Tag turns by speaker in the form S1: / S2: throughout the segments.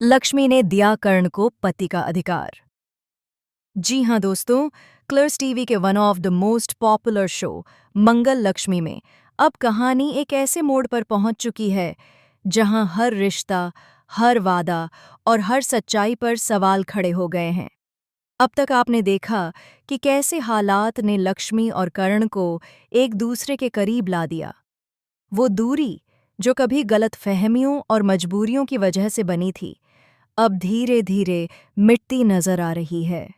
S1: लक्ष्मी ने दिया कर्ण को पति का अधिकार। जी हाँ दोस्तों, क्लर्स टीवी के one of the most popular show Mangal Lakshmi में अब कहानी एक ऐसे मोड़ पर पहुंच चुकी है जहां हर रिश्ता, हर वादा और हर सच्चाई पर सवाल खड़े हो गए हैं। अब तक आपने देखा कि कैसे हालात ने लक्ष्मी और कर्ण को एक दूसरे के करीब ला दिया। वो दूरी जो कभी गलतफहमियों और मजबूरियों की वजह से बनी थी, अब धीरे धीरे मिटती नजर आ रही है।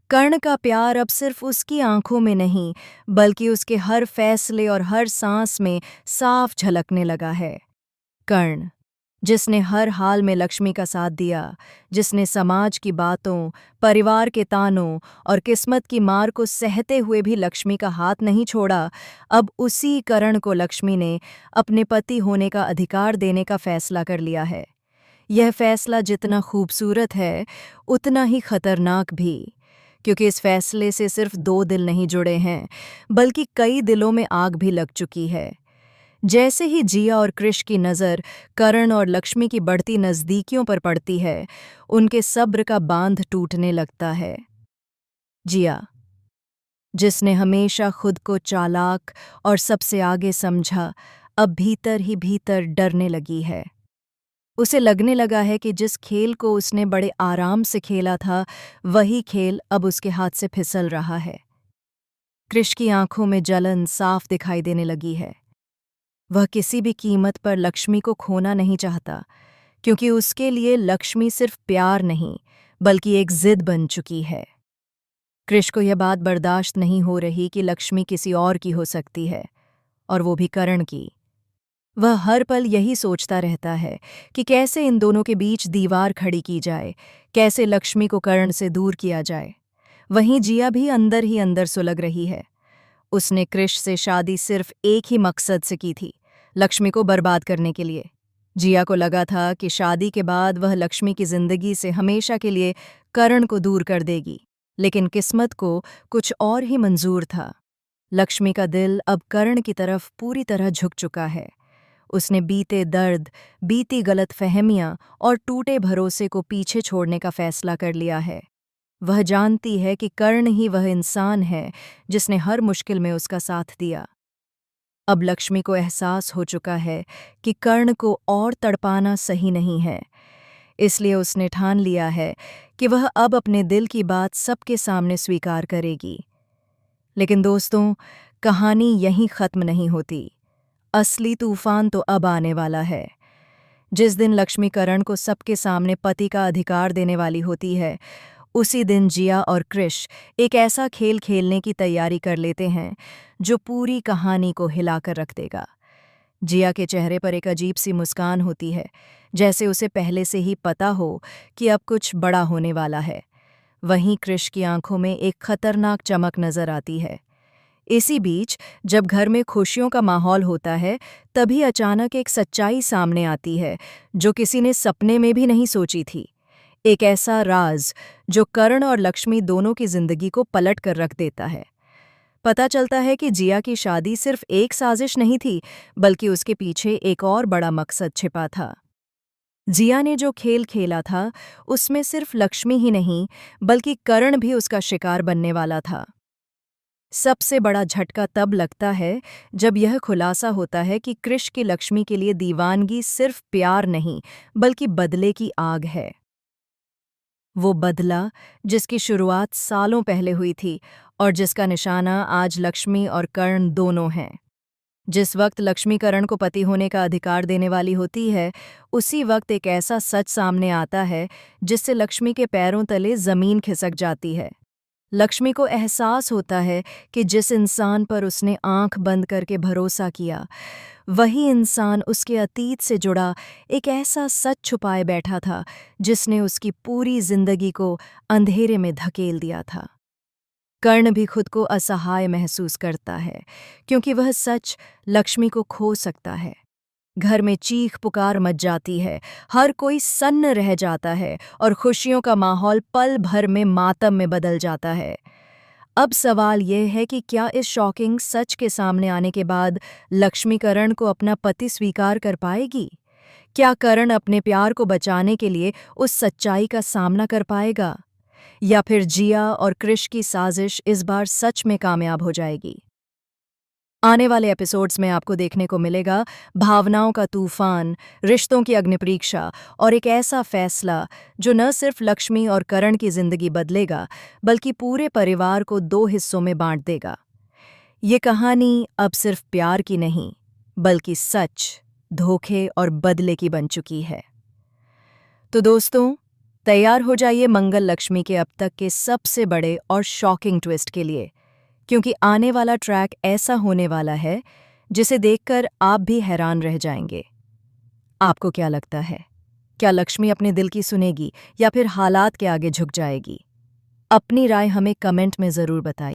S1: कर्ण का प्यार अब सिर्फ उसकी आंखों में नहीं, बल्कि उसके हर फैसले और हर सांस में साफ झलकने लगा है। कर्ण, जिसने हर हाल में लक्ष्मी का साथ दिया, जिसने समाज की बातों, परिवार के तानों और किस्मत की मार को सहते हुए भी लक्ष्मी का हाथ नहीं छोड़ा, अब उसी कर्ण को लक्ष्मी ने अपने पति होने का अधिकार देने का फैसला कर लिया है। यह फैसला जितना खूबसूरत है, उतना ही खतरनाक भी, क्योंकि इस फैसले से सिर्फ दो दिल नहीं जुड़े हैं, बल्कि कई दिलों में आग भी लग चुकी है। जैसे ही जिया और कृष की नज़र कर्ण और लक्ष्मी की बढ़ती नज़दीकियों पर पड़ती है, उनके सब्र का बांध टूटने लगता है। जिया, जिसने हमेशा खुद को चालाक और सबसे आगे समझा, अब भीतर ही भीतर डरने लगी है। उसे लगने लगा है कि जिस खेल को उसने बड़े आराम से खेला था, वही खेल अब उसके हाथ से फिसल रहा है। कृष की आंखों में जलन साफ दिखाई देने लगी है। वह किसी भी कीमत पर लक्ष्मी को खोना नहीं चाहता, क्योंकि उसके लिए लक्ष्मी सिर्फ प्यार नहीं, बल्कि एक जिद बन चुकी है। कृष को यह बात बर्दाश्त नहीं हो रही कि लक्ष्मी किसी और की हो सकती है, और वो भी कर्ण की। वह हर पल यही सोचता रहता है कि कैसे इन दोनों के बीच दीवार खड़ी की जाए, कैसे लक्ष्मी को कर्ण से दूर किया जाए। वहीं जिया भी अंदर ही अंदर सुलग रही है। उसने कृष से शादी सिर्फ एक ही मकसद से की थी, लक्ष्मी को बर्बाद करने के लिए। जिया को लगा था कि शादी के बाद वह लक्ष्मी की जिंदगी से हमेशा के लिए कर्ण को दूर कर देगी, लेकिन किस्मत को कुछ और ही मंजूर था। लक्ष्मी का दिल अब कर्ण की तरफ पूरी तरह झुक चुका है। उसने बीते दर्द, बीती गलतफहमियां और टूटे भरोसे को पीछे छोड़ने का फैसला कर लिया है। वह जानती है कि कर्ण ही वह इंसान है जिसने हर मुश्किल में उसका साथ दिया। अब लक्ष्मी को एहसास हो चुका है कि कर्ण को और तड़पाना सही नहीं है, इसलिए उसने ठान लिया है कि वह अब अपने दिल की बात सबके सामने स्वीकार करेगी। लेकिन दोस्तों, कहानी यहीं खत्म नहीं होती। असली तूफान तो अब आने वाला है। जिस दिन लक्ष्मी कर्ण को सबके सामने पति का अधिकार देने वाली होती है, उसी दिन जिया और कृष एक ऐसा खेल खेलने की तैयारी कर लेते हैं जो पूरी कहानी को हिलाकर रख देगा। जिया के चेहरे पर एक अजीब सी मुस्कान होती है, जैसे उसे पहले से ही पता हो कि अब कुछ बड़ा होने वाला है। वहीं कृष की आंखों में एक खतरनाक चमक नजर आती है। इसी बीच जब घर में खुशियों का माहौल होता है, तभी अचानक एक सच्चाई सामने आती है जो किसी ने सपने में भी नहीं सोची थी। एक ऐसा राज जो कर्ण और लक्ष्मी दोनों की जिंदगी को पलट कर रख देता है। पता चलता है कि जिया की शादी सिर्फ एक साजिश नहीं थी, बल्कि उसके पीछे एक और बड़ा मकसद छिपा था। जिया ने जो खेल खेला था, उसमें सिर्फ लक्ष्मी ही नहीं, बल्कि कर्ण भी उसका शिकार बनने वाला था। सबसे बड़ा झटका तब लगता है जब यह खुलासा होता है कि कृष की लक्ष्मी के लिए दीवानगी सिर्फ प्यार नहीं, बल्कि बदले की आग है। वो बदला जिसकी शुरुआत सालों पहले हुई थी और जिसका निशाना आज लक्ष्मी और कर्ण दोनों हैं। जिस वक्त लक्ष्मी कर्ण को पति होने का अधिकार देने वाली होती है, उसी वक्त एक ऐसा सच सामने आता है जिससे लक्ष्मी के पैरों तले जमीन खिसक जाती है। लक्ष्मी को एहसास होता है कि जिस इंसान पर उसने आंख बंद करके भरोसा किया, वही इंसान उसके अतीत से जुड़ा एक ऐसा सच छुपाए बैठा था जिसने उसकी पूरी जिंदगी को अंधेरे में धकेल दिया था। कर्ण भी खुद को असहाय महसूस करता है, क्योंकि वह सच लक्ष्मी को खो सकता है। घर में चीख पुकार मच जाती है, हर कोई सन्न रह जाता है और खुशियों का माहौल पल भर में मातम में बदल जाता है। अब सवाल यह है कि क्या इस शॉकिंग सच के सामने आने के बाद लक्ष्मी कर्ण को अपना पति स्वीकार कर पाएगी? क्या करण अपने प्यार को बचाने के लिए उस सच्चाई का सामना कर पाएगा, या फिर जिया और कृष की साजिश इस बार सच में कामयाब हो जाएगी? आने वाले एपिसोड्स में आपको देखने को मिलेगा भावनाओं का तूफान, रिश्तों की अग्निपरीक्षा और एक ऐसा फैसला जो न सिर्फ लक्ष्मी और करण की जिंदगी बदलेगा, बल्कि पूरे परिवार को दो हिस्सों में बांट देगा। ये कहानी अब सिर्फ प्यार की नहीं, बल्कि सच, धोखे और बदले की बन चुकी है। तो दोस्तों, तैयार हो जाइए मंगल लक्ष्मी के अब तक के सबसे बड़े और शॉकिंग ट्विस्ट के लिए, क्योंकि आने वाला ट्रैक ऐसा होने वाला है जिसे देखकर आप भी हैरान रह जाएंगे। आपको क्या लगता है, क्या लक्ष्मी अपने दिल की सुनेगी या फिर हालात के आगे झुक जाएगी? अपनी राय हमें कमेंट में ज़रूर बताइए।